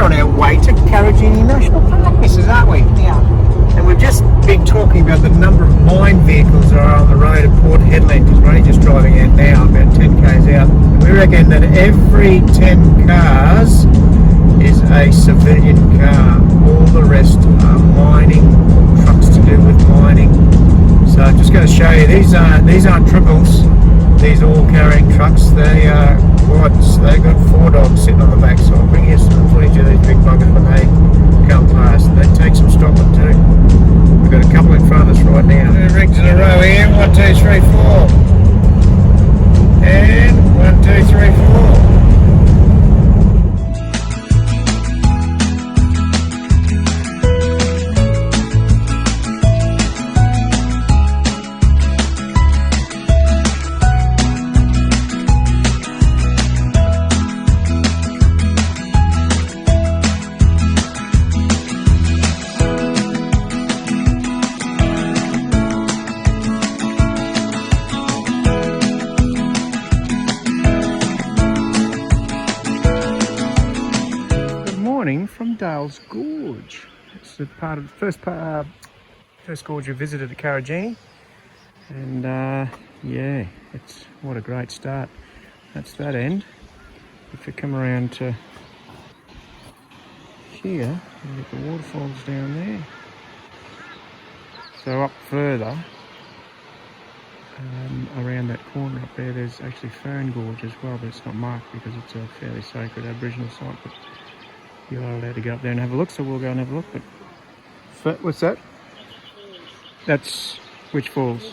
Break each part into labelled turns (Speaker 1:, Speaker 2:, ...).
Speaker 1: on our way to Karijini National Park, missus, aren't we?
Speaker 2: Yeah.
Speaker 1: And we've just been talking about the number of mine vehicles that are on the road at Port Headland, because we're only just driving out now, about 10 k's out. And we reckon that every 10 cars is a civilian car. All the rest are mining, trucks to do with mining. So I'm just going to show you, these aren't triples, these are all carrying trucks. They are quads, they've got 4 dogs sitting on the back, so I'll bring you some footage of these big buggers when they come past. They take some stopping too. We've got a couple in front of us right now. 2 rigs in a row here, 1, 2, 3, 4. And 1, 2, 3, 4. From Dale's Gorge. It's the part of the first gorge we visited at Karijini, and yeah, it's what a great start. That's that end. If you come around to here, you get the waterfalls down there. So up further, around that corner up there, there's actually Fern Gorge as well, but it's not marked because it's a fairly sacred Aboriginal site. But you are allowed to go up there and have a look, so we'll go and have a look. But what's that? That's which falls?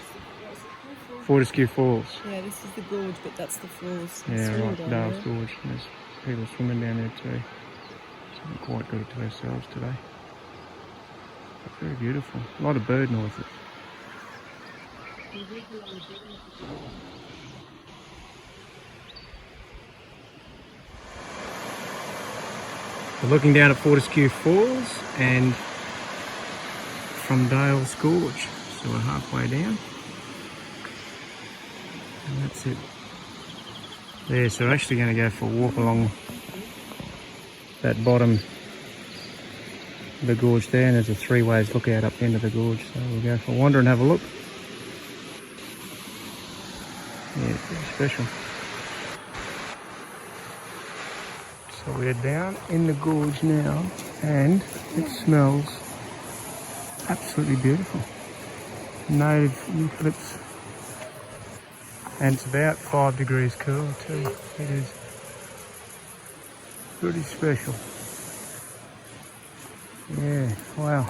Speaker 1: Fortescue Falls.
Speaker 2: Yeah, this is the gorge, but that's the falls.
Speaker 1: Yeah, right, Dale's Gorge. There's people swimming down there too. So we're quite good to ourselves today. But very beautiful. A lot of bird noises. We're looking down at Fortescue Falls and from Dale's Gorge. So we're halfway down. And that's it. There, so we're actually going to go for a walk along that bottom of the gorge there, and there's a 3 ways lookout up the end of the gorge. So we'll go for a wander and have a look. Yeah, it's pretty special. So we're down in the gorge now, and it smells absolutely beautiful. Native eucalypts, and it's about 5 degrees cooler too. It is pretty special. Yeah, wow.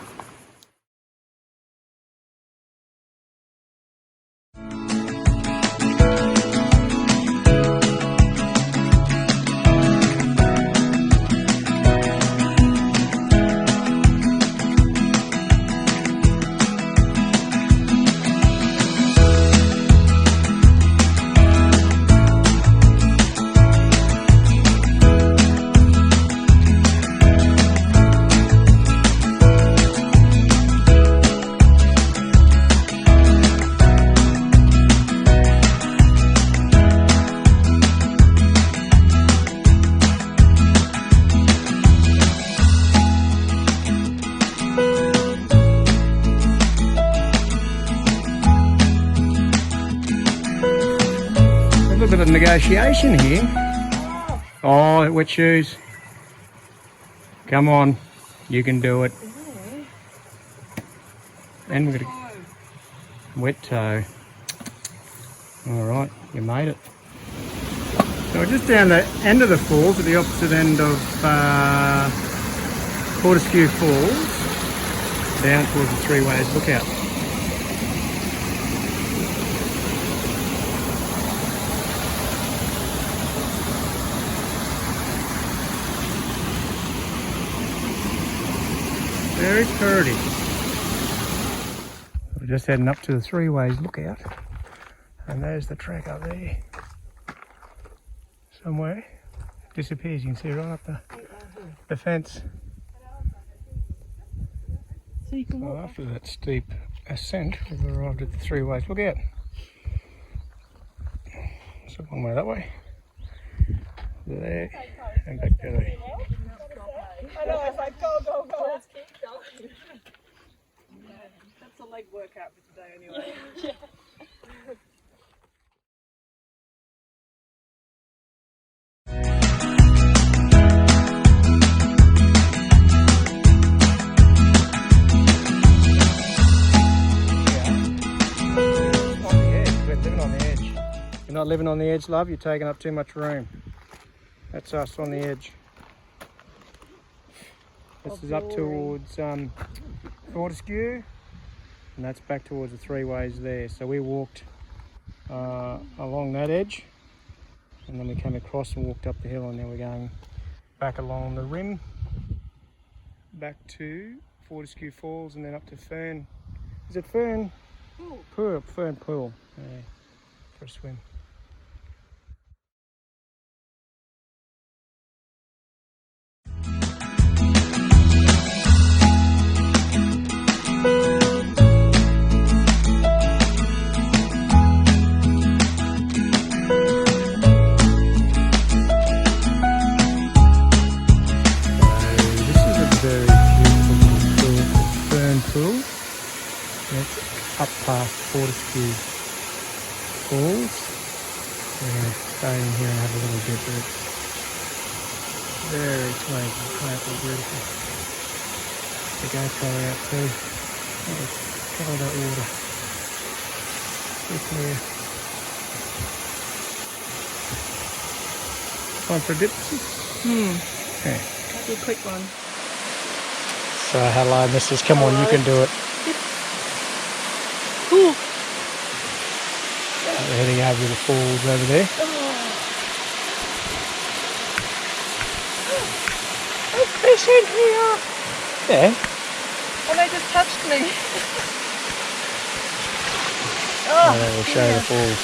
Speaker 1: A little bit of negotiation here. Oh, wet shoes. Come on, you can do it. And we're gonna wet toe. All right, you made it. So we're just down the end of the falls, at the opposite end of Fortescue Falls, down towards the 3 ways lookout. Very pretty. We're just heading up to the 3 ways lookout, and there's the track up there. Somewhere. It disappears, you can see right up the fence.
Speaker 2: So you can walk.
Speaker 1: Well, after that steep ascent, we've arrived at the 3 ways lookout. It's a long way that way. There, and back there.
Speaker 2: I know, it's like go, go, go. Let's keep going. That's a leg workout for today anyway. Yeah.
Speaker 1: You're not living on the edge, love. You're taking up too much room. That's us on the edge. This is up towards Fortescue, and that's back towards the three ways there. So we walked along that edge, and then we came across and walked up the hill, and then we're going back along the rim, back to Fortescue Falls, and then up to Fern. Is it Fern? Pool. Fern Pool. Yeah, for a swim. Up past Fortescue Falls. We're going to stay in here and have a little bit, but it's very swanky, absolutely beautiful. The GoPro out too. Oh, look at all that water. So clear. Time for a dip? Okay.
Speaker 2: That'll be a quick one.
Speaker 1: So hello missus, come on, you can do it.
Speaker 2: Ooh.
Speaker 1: We're heading over to the falls over there.
Speaker 2: There's fish in here.
Speaker 1: Yeah.
Speaker 2: And they just touched me.
Speaker 1: And then we'll show the falls.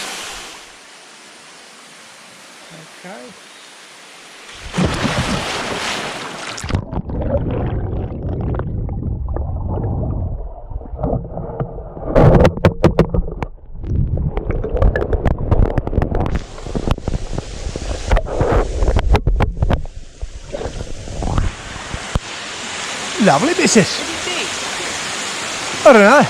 Speaker 1: Okay. Lovely missus.
Speaker 2: What do you think?
Speaker 1: I don't know.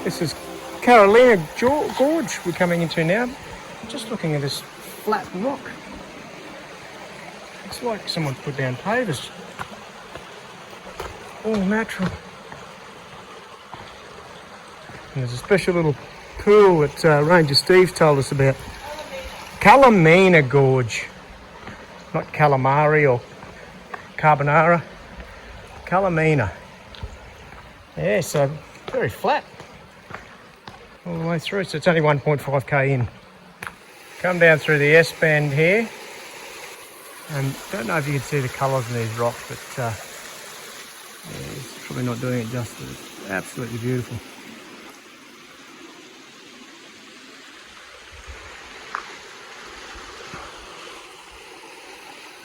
Speaker 1: This is Carolina Gorge we're coming into now. Just looking at this flat rock. It's like someone put down pavers. All natural. And there's a special little pool that Ranger Steve told us about. Culmination Gorge. not calamari or carbonara, calamina. Yeah, so very flat all the way through. So it's only 1.5k in. Come down through the S-bend here, and don't know if you can see the colours in these rocks, but yeah, it's probably not doing it justice. It's absolutely beautiful.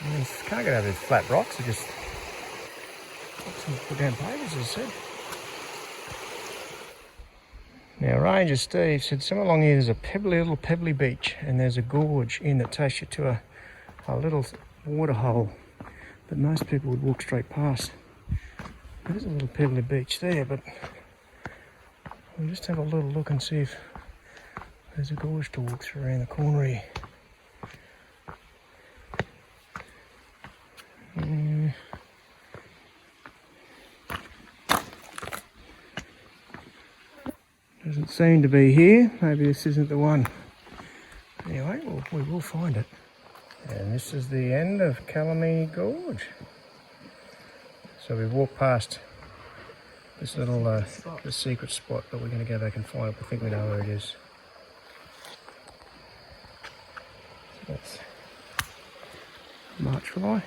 Speaker 1: I just can't get over these flat rocks. They just put down pavers, as I said. Now, Ranger Steve said somewhere along here there's a little pebbly beach, and there's a gorge in that takes you to a little water hole that most people would walk straight past. There's a little pebbly beach there, but we'll just have a little look and see if there's a gorge to walk through around the corner here. Doesn't seem to be here. Maybe this isn't the one. Anyway, we will find it. And this is the end of Calamini Gorge. So we've walked past this little the secret spot, but we're going to go back and find it. I think we know where it is. So that's Marchfly.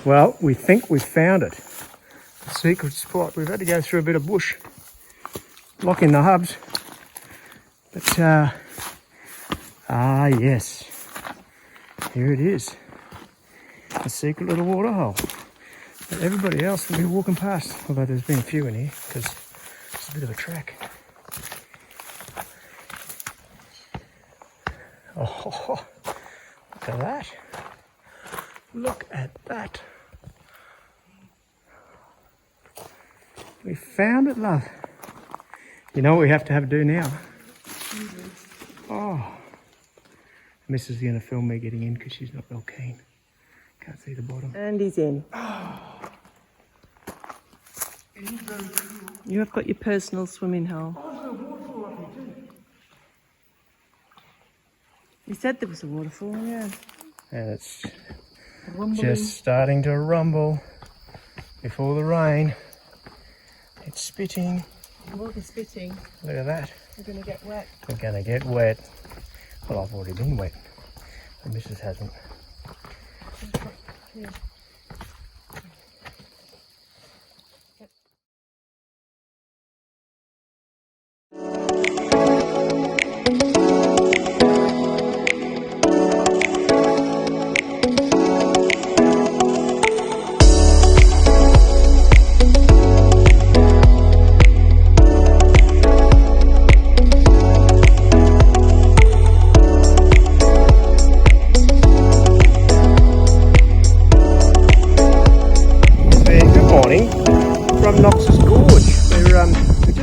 Speaker 1: Well, we think we've found it. The secret spot. We've had to go through a bit of bush, lock in the hubs. But, yes. Here it is. A secret little water hole that everybody else will be walking past. Although there's been a few in here because it's a bit of a track. Oh, look at that. Look at that. We found it, love. You know what we have to do now? Oh. Mrs. is going to film me getting in because she's not real keen. Can't see the bottom.
Speaker 2: And he's in. You have got your personal swimming hole. You said there was a waterfall, yeah.
Speaker 1: And it's just starting to rumble before the rain. It's spitting.
Speaker 2: It will be spitting.
Speaker 1: Look at that.
Speaker 2: We're going to get wet.
Speaker 1: We're going to get wet. Well, I've already been wet. The missus hasn't.
Speaker 2: Yeah.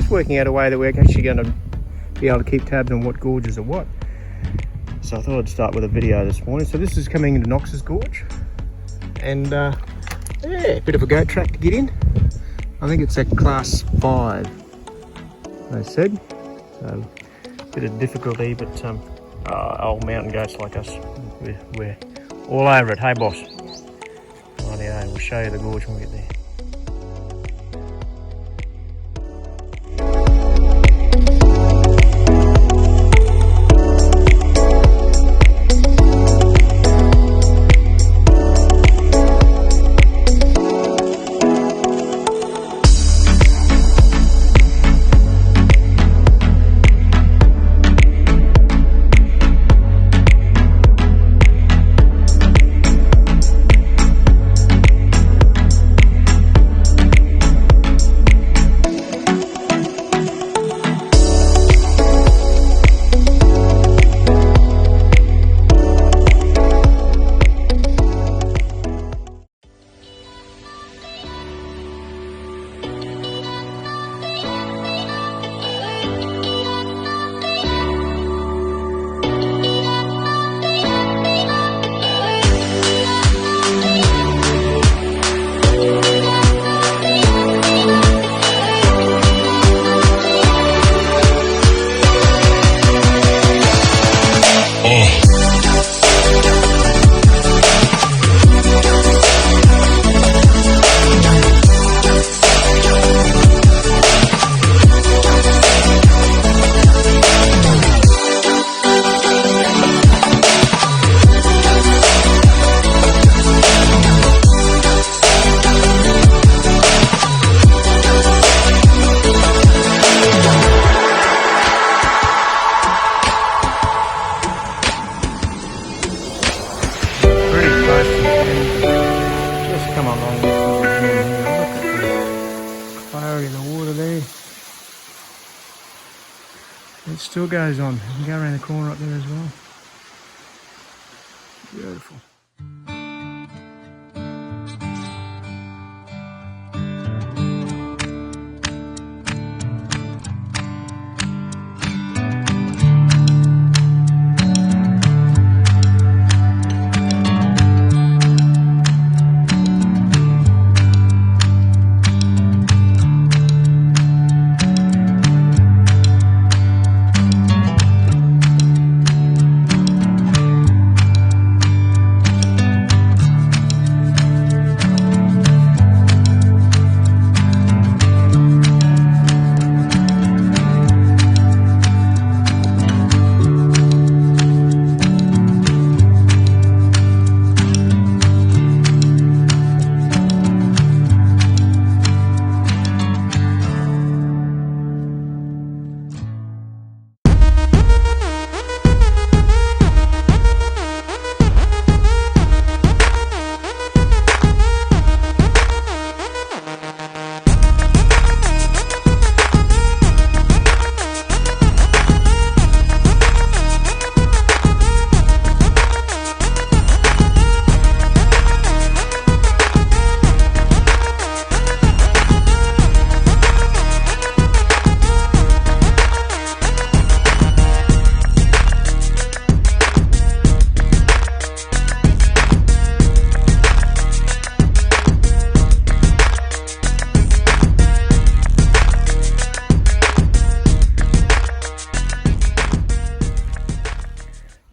Speaker 1: Working out a way that we're actually going to be able to keep tabs on what gorges are what. So I thought I'd start with a video this morning. So this is coming into Knox's Gorge, and yeah, a bit of a goat track to get in. I think it's at class 5, they said. So a bit of difficulty, but old mountain goats like us, we're all over it. Hey boss. Rightio, we'll show you the gorge when we get there. Just come along this little gem here. Look at the clarity of the water there. It still goes on. You can go around the corner up there as well. Beautiful.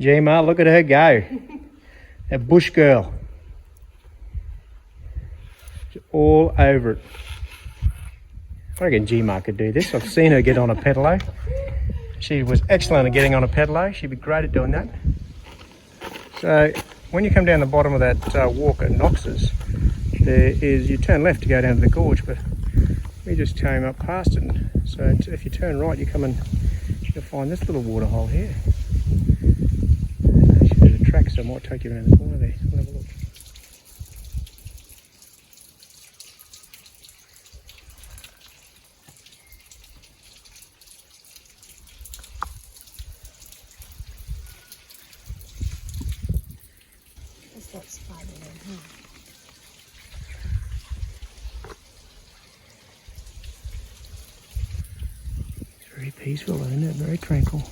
Speaker 1: G-Ma, look at her go. That bush girl. She's all over it. I reckon G-Ma could do this. I've seen her get on a pedalo. She was excellent at getting on a pedalo. She'd be great at doing that. So when you come down the bottom of that walk at Knox's, you turn left to go down to the gorge, but we just came up past it. So if you turn right, you'll find this little water hole here. There's a track, so I might take you around the corner there. We'll have a look.
Speaker 2: What's that spider there?
Speaker 1: It's very peaceful, isn't it? Very tranquil.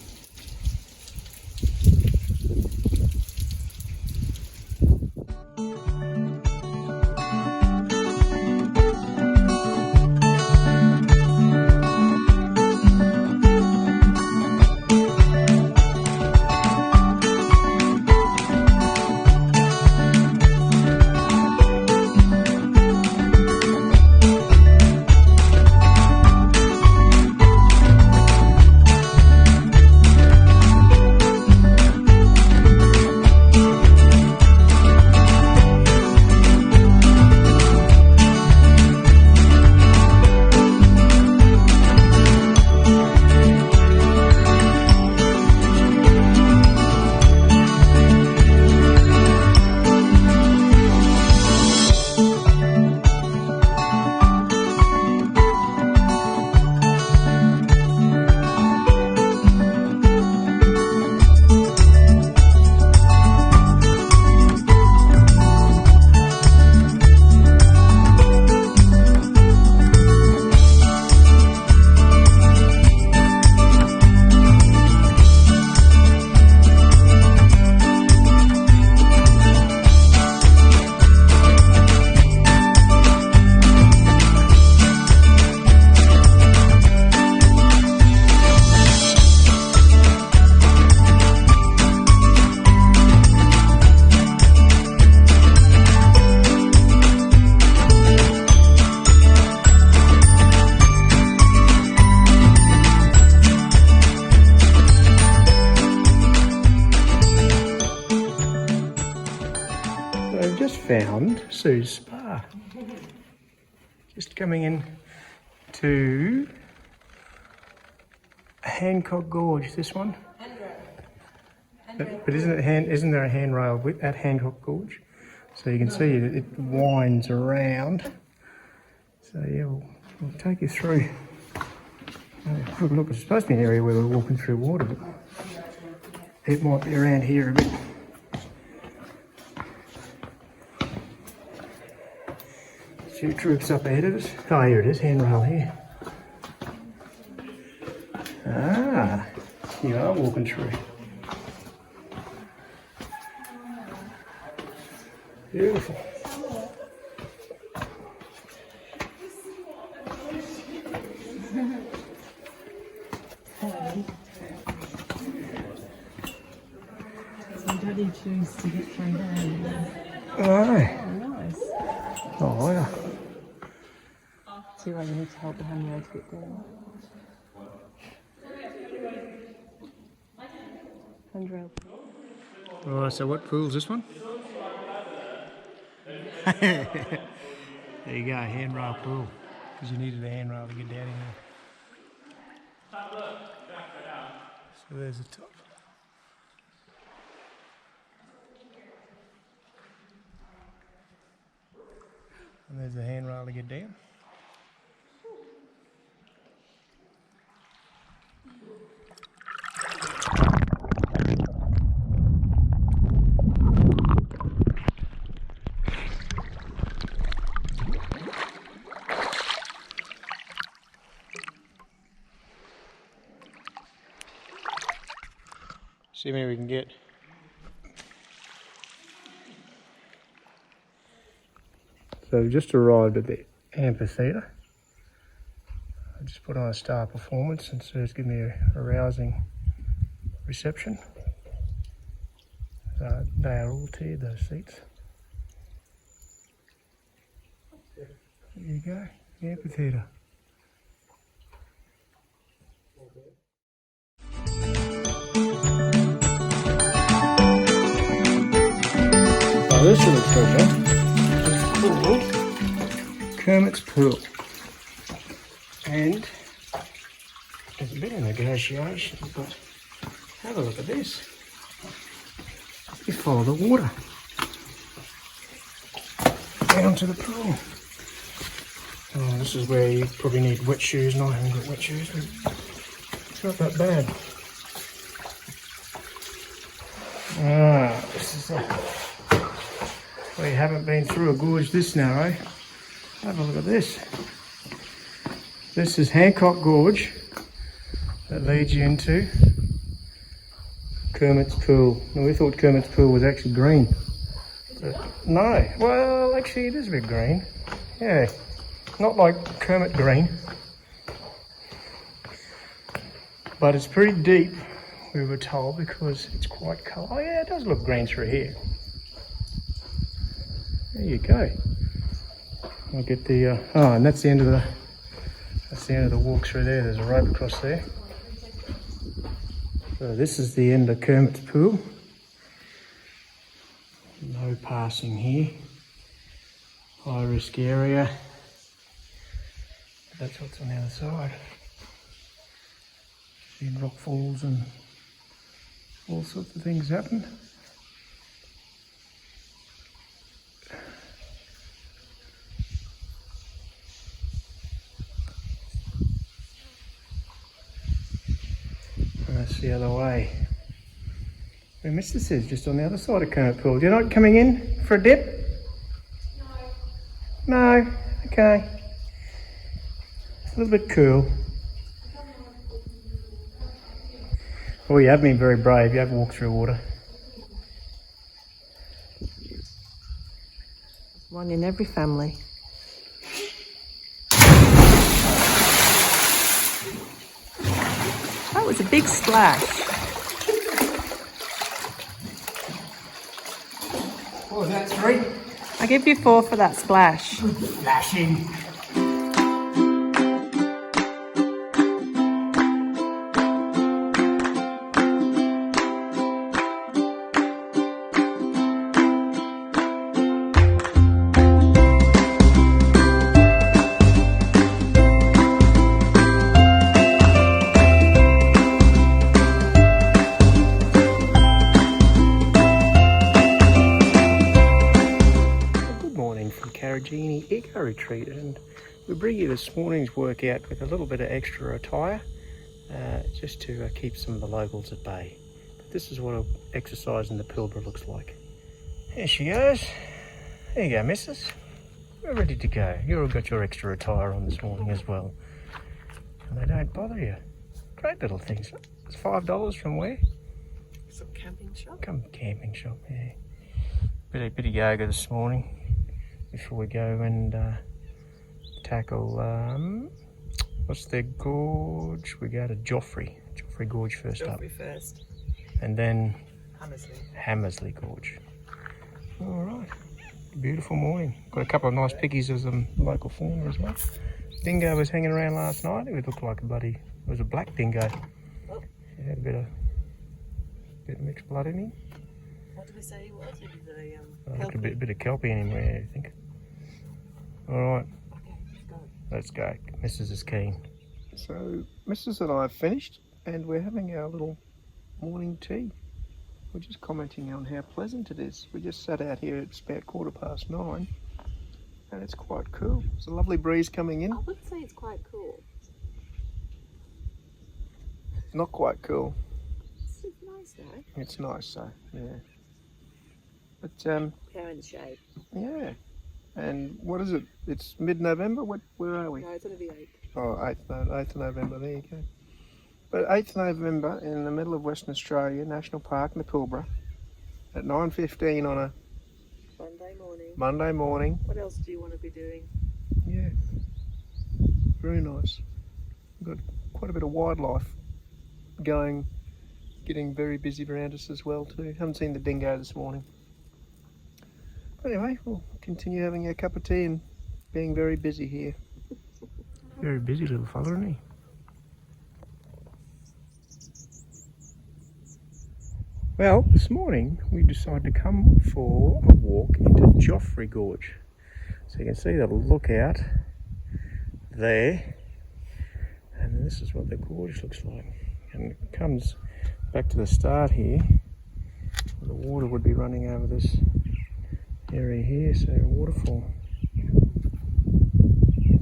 Speaker 1: Found Sue's Spa. Just coming in to Hancock Gorge, this one. But isn't there a handrail at Hancock Gorge? So you can see it winds around. So yeah, we'll take you through. Look, it's supposed to be an area where we're walking through water, but it might be around here a bit. Few troops up ahead of us. Oh, here it is, handrail here. Ah, you are walking through. Beautiful.
Speaker 2: So Daddy chose to get through there.
Speaker 1: Oh,
Speaker 2: Nice.
Speaker 1: oh wow.
Speaker 2: See why you need to hold the handrail to get down. Handrail.
Speaker 1: Right, so what pool's this one? There you go, handrail pool. Because you needed a handrail to get down in here. So there's the top. And there's the handrail to get down. See how many we can get. So we've just arrived at the amphitheatre. I just put on a star performance and so it's given me a rousing reception. They are all tiered, those seats. There you go, the amphitheatre. Oh, this is a treasure. It's called Kermit's Pool. And there's a bit of negotiation, but have a look at this. You follow the water down to the pool. Oh, this is where you probably need wet shoes, and I haven't got wet shoes, but it's not that bad. Ah, this is we haven't been through a gorge this narrow. Have a look at this. This is Hancock Gorge that leads you into Kermit's Pool. Now we thought Kermit's Pool was actually green, but no. Well, actually it is a bit green. Yeah, not like Kermit green, but it's pretty deep, we were told, because it's quite cold. Oh yeah, it does look green through here. There you go. I'll get the oh, and that's the end of the walk through there. There's a rope across there. So this is the end of Kermit's Pool. No passing here. High risk area. That's what's on the other side. Seeing rock falls and all sorts of things happen. That's the other way. Where Mr. is just on the other side of Kermit Pool. You're not coming in for a dip? No. No? Okay. A little bit cool. Well, you have been very brave. You have walked through water.
Speaker 2: One in every family. That was a big splash.
Speaker 1: What was that, 3?
Speaker 2: I give you 4 for that splash.
Speaker 1: Splashing. from Karijini Eco Retreat, and we bring you this morning's workout with a little bit of extra attire just to keep some of the locals at bay. But this is what an exercise in the Pilbara looks like. There she goes. There you go, missus. We're ready to go. You've got your extra attire on this morning as well. And they don't bother you. Great little things. It's $5 from where?
Speaker 2: Some camping shop.
Speaker 1: Camping shop, yeah. Bit of yoga this morning before we go and tackle, what's the gorge? We go to Joffrey Gorge first up.
Speaker 2: First.
Speaker 1: And then
Speaker 2: Hammersley
Speaker 1: Gorge. All right. Beautiful morning. Got a couple of nice pickies of some local fauna as well. Dingo was hanging around last night. It looked like it was a black dingo.
Speaker 2: Oh.
Speaker 1: He had a bit of mixed blood in him.
Speaker 2: What did we say he was?
Speaker 1: A bit of kelpie in him, I think. All right.
Speaker 2: Okay,
Speaker 1: let's go. Mrs. is keen. So Mrs. and I have finished, and we're having our little morning tea. We're just commenting on how pleasant it is. We just sat out here, it's about 9:15, and it's quite cool. There's a lovely breeze coming in.
Speaker 2: I would say it's quite cool.
Speaker 1: Not quite cool.
Speaker 2: It's nice though.
Speaker 1: It's nice, so yeah. But
Speaker 2: They're in the shade.
Speaker 1: yeah. And what is it? It's mid-November. Where are we?
Speaker 2: No, it's going to be 8.
Speaker 1: Oh, 8th November. There you go. But 8th November in the middle of Western Australia, National Park in the Pilbara, at 9:15 on a Monday morning.
Speaker 2: What else do you want to be doing?
Speaker 1: Yeah, very nice. We've got quite a bit of wildlife getting very busy around us as well too. Haven't seen the dingo this morning. But anyway, we'll continue having a cup of tea and being very busy here. Very busy little fella, isn't he? Well, this morning we decided to come for a walk into Joffrey Gorge. So you can see the lookout there, and this is what the gorge looks like. And it comes back to the start here. The water would be running over this area here, so a waterfall.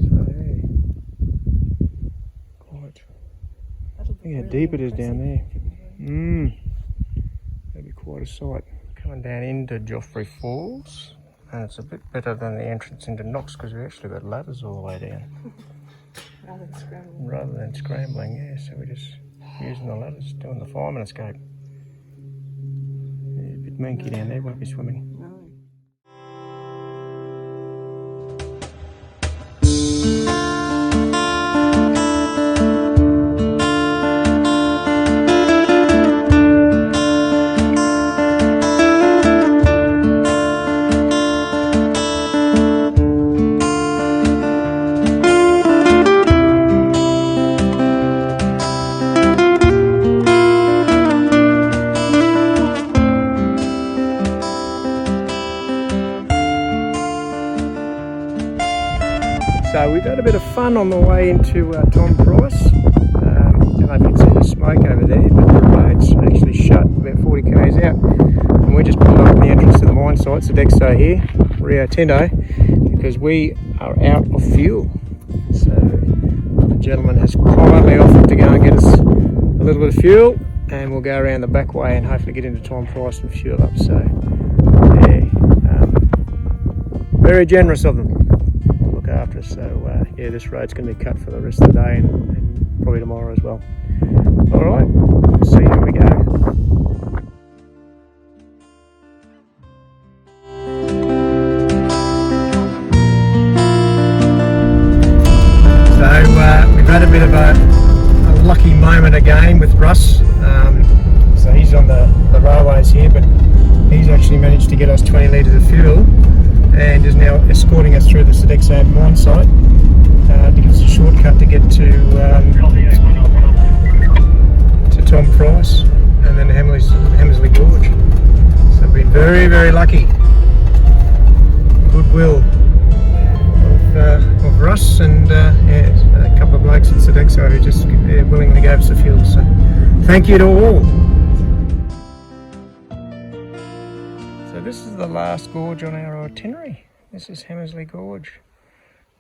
Speaker 1: So yeah, quite. Look how deep it is down there. That'd be quite a sight. Coming down into Joffrey Falls, and it's a bit better than the entrance into Knox because we actually got ladders all the way down. Rather than scrambling, yeah. So we're just using the ladders, doing the fireman escape. Yeah, a bit manky down there, won't be swimming. So we've had a bit of fun on the way into Tom Price. I don't know if you can see the smoke over there, but the road's actually shut about 40 k's out. And we just pulled up at the entrance to the mine site, Sodexo here, Rio Tinto, because we are out of fuel. So the gentleman has quietly offered to go and get us a little bit of fuel, and we'll go around the back way and hopefully get into Tom Price and fuel up. So yeah, very generous of them after us. So yeah, this road's going to be cut for the rest of the day and probably tomorrow as well. Alright, see how we go. So we've had a bit of a lucky moment again with Russ. So he's on the railways here, but he's actually managed to get us 20 litres of fuel and is now escorting us through the Sodexo mine site to give us a shortcut to get to Tom Price and then Hammersley Gorge. So we've been very, very lucky. Goodwill of Russ and yeah, a couple of blokes at Sodexo who just willingly gave us the fuel. So thank you to all. So this is the last gorge on our itinerary. This is Hammersley Gorge.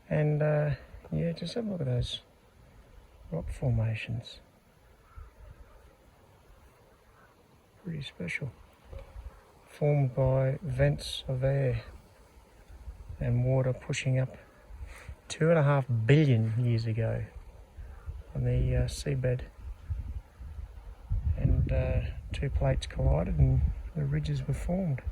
Speaker 1: And yeah, just have a look at those rock formations. Pretty special. Formed by vents of air and water pushing up 2.5 billion years ago on the seabed. And two plates collided and the ridges were formed.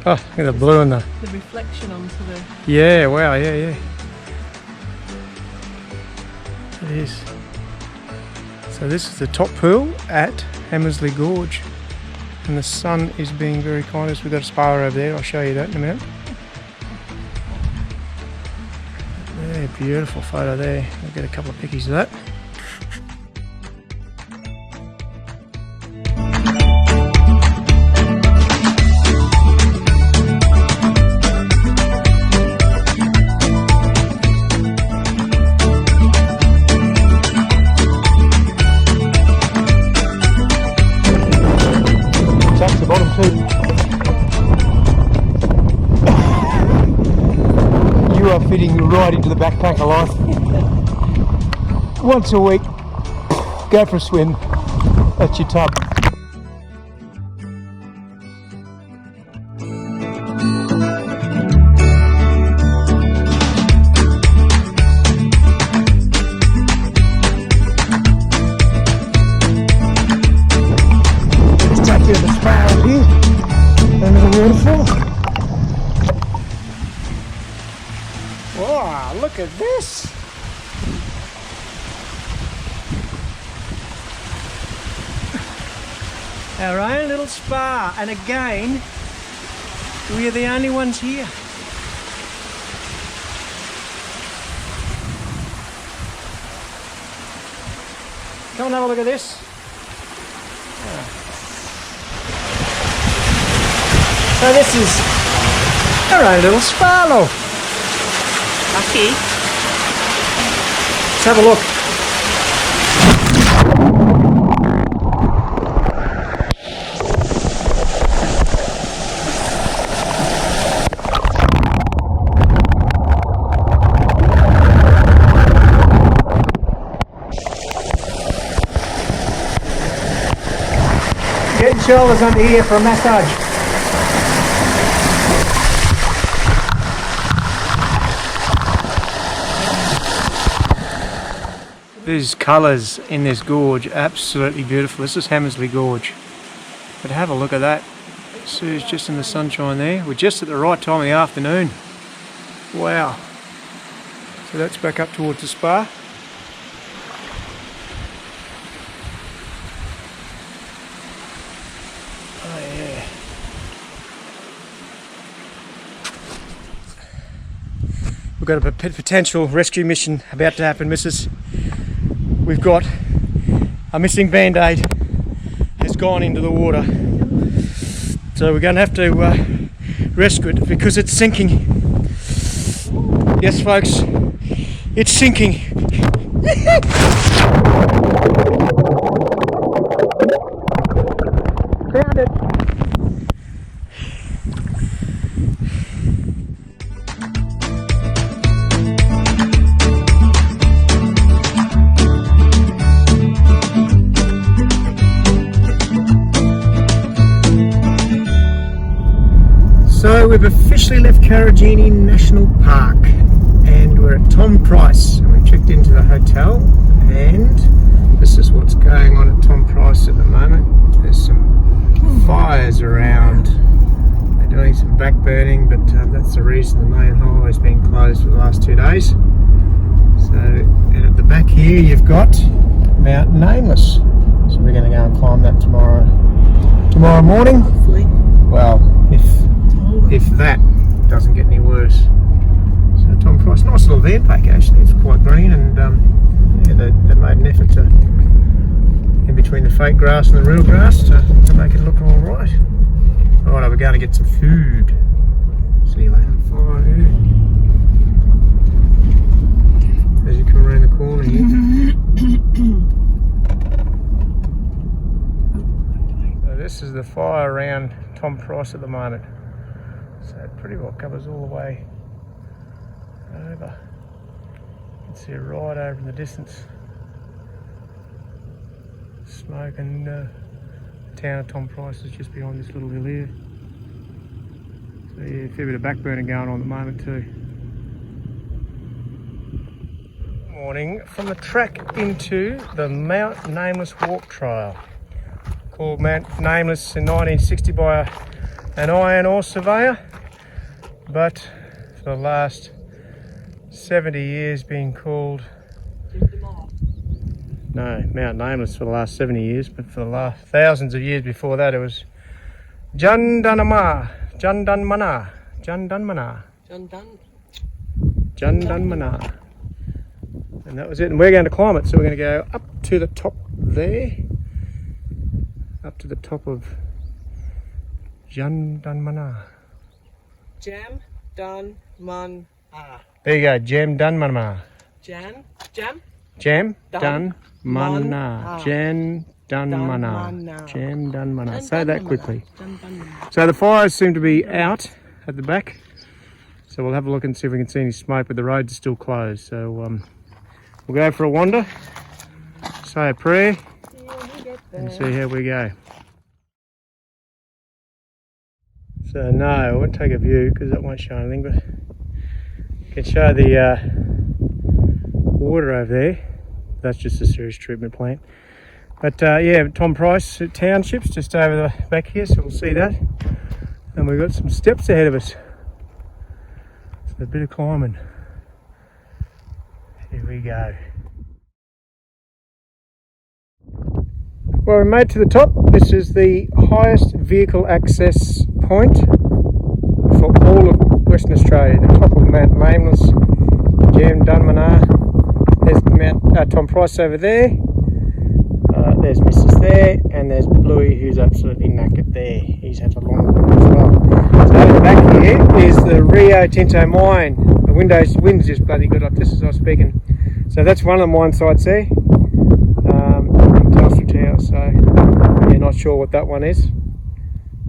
Speaker 1: Oh, look at the blue and the
Speaker 2: reflection onto the...
Speaker 1: Yeah, wow, yeah. It is. So this is the top pool at Hammersley Gorge. And the sun is being very kind to us. We've got a spa over there, I'll show you that in a minute. Yeah, beautiful photo there. We'll get a couple of pickies of that. The bottom too. You are fitting right into the backpacker life. Once a week, go for a swim. That's your tub. Bit of a spa up here, and a little waterfall. Wow, look at this! Our own little spa, and again, we are the only ones here. Come and have a look at this. So this is our own little spa log.
Speaker 2: Lucky.
Speaker 1: Let's have a look. Get your shoulders under here for a massage. These colours in this gorge, absolutely beautiful. This is Hammersley Gorge. But have a look at that. Sue's just in the sunshine there. We're just at the right time of the afternoon. Wow. So that's back up towards the spa. Oh yeah. We've got a potential rescue mission about to happen, missus. We've got a missing band-aid has gone into the water, so we're going to have to rescue it because it's sinking. Yes folks, it's sinking. Found it. So we've officially left Karijini National Park and we're at Tom Price, and we've checked into the hotel, and this is what's going on at Tom Price at the moment. There's some fires around, they're doing some backburning, but that's the reason the main highway's being days. So, and at the back here you've got Mount Nameless. So we're going to go and climb that tomorrow morning.
Speaker 2: Hopefully.
Speaker 1: Well, if that doesn't get any worse. So Tom Price, nice little van pack actually. It's quite green, and yeah, they made an effort to, in between the fake grass and the real grass, to make it look all right. Right, we're going to get some food. See you later. Fire here. As you come around the corner here. So this is the fire around Tom Price at the moment. So it pretty well covers all the way over. You can see it right over in the distance. Smoke, and the town of Tom Price is just behind this little hill here. So yeah, a fair bit of backburning going on at the moment too. Morning from the track into the Mount Nameless walk trail. Called Mount Nameless in 1960 by an iron ore surveyor, but for the last 70 years been called, no, Mount Nameless for the last 70 years, but for the last thousands of years before that it was Jandanmana. And that was it, and we're going to climb it, so we're going to go up to the top there, up to the top of Jandanmana.
Speaker 2: Jamdanmana.
Speaker 1: There you go, Jamdanmana.
Speaker 2: Jamdanmana.
Speaker 1: Jamdanmana. Say that quickly. So the fires seem to be out at the back. So we'll have a look and see if we can see any smoke, but the roads are still closed. So we'll go for a wander, say a prayer, and see how we go. So no, I won't take a view because that won't show anything, but I can show the water over there. That's just a sewage treatment plant. But yeah, Tom Price Township's just over the back here, so we'll see that. And we've got some steps ahead of us. So a bit of climbing. Here we go. Well, we made to the top. This is the highest vehicle access point for all of Western Australia. The top of Mount Nameless, Jamdanmana. There's Mount Tom Price over there. There's Mrs. there, and there's Bluey, who's absolutely knackered there. He's had a long walk as well. So over the back here is the Rio Tinto mine. The wind's just bloody good, like this as I was speaking. So that's one of the mine sites there. Telstra Tower. So yeah, not sure what that one is.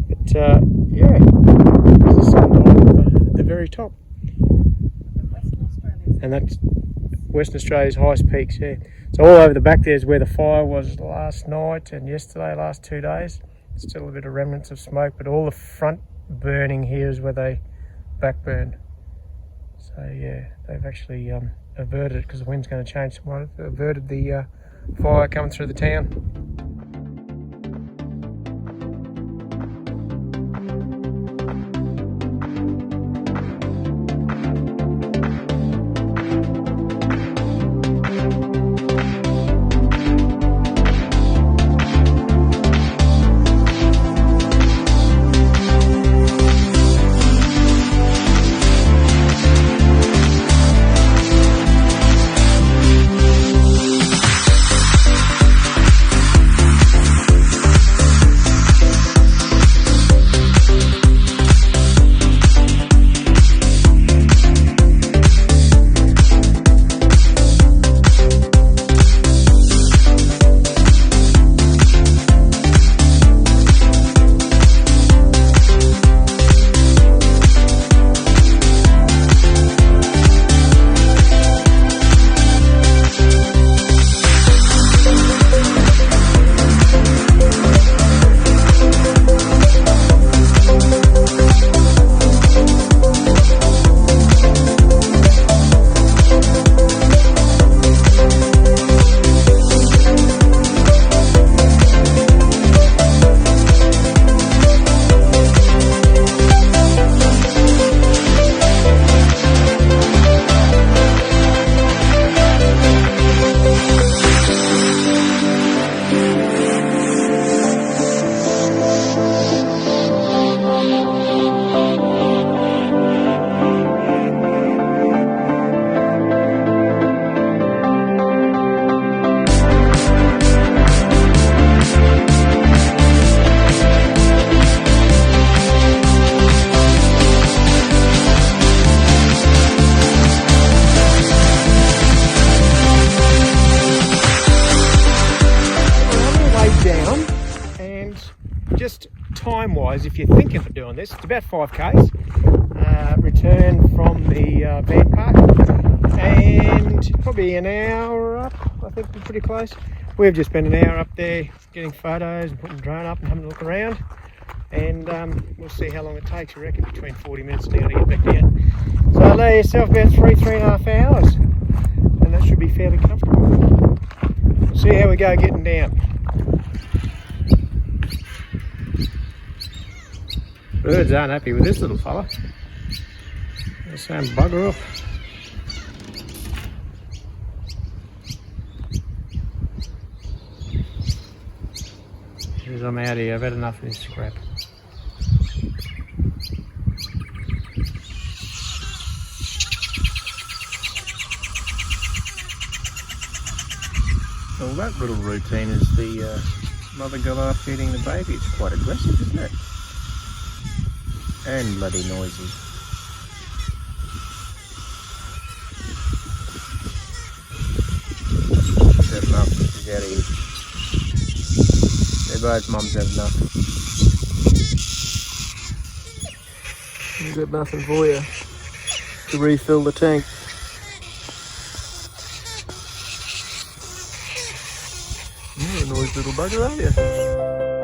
Speaker 1: But yeah, there's the sun at the very top. And that's Western Australia's highest peaks, yeah. So all over the back there is where the fire was last night and yesterday, last 2 days. Still a bit of remnants of smoke, but all the front burning here is where they backburned. So yeah, they've actually averted it because the wind's going to change somewhat. Averted the fire coming through the town. time-wise, if you're thinking of doing this, it's about 5k's. Return from the van park, and probably an hour up. I think we're pretty close. We've just spent an hour up there getting photos and putting the drone up and having a look around, and we'll see how long it takes. I reckon between 40 minutes to get back down. So allow yourself about 3.5 hours, and that should be fairly comfortable. We'll see how we go getting down. Birds aren't happy with this little fella. They're saying bugger off. Because I'm out here, I've had enough of this scrap. Well, that little routine is the mother galah feeding the baby. It's quite aggressive, isn't it? And bloody noisy. She's had enough. She's out of here. They're both mums have enough. We've got nothing for you to refill the tank. You're a noisy little bugger, aren't you?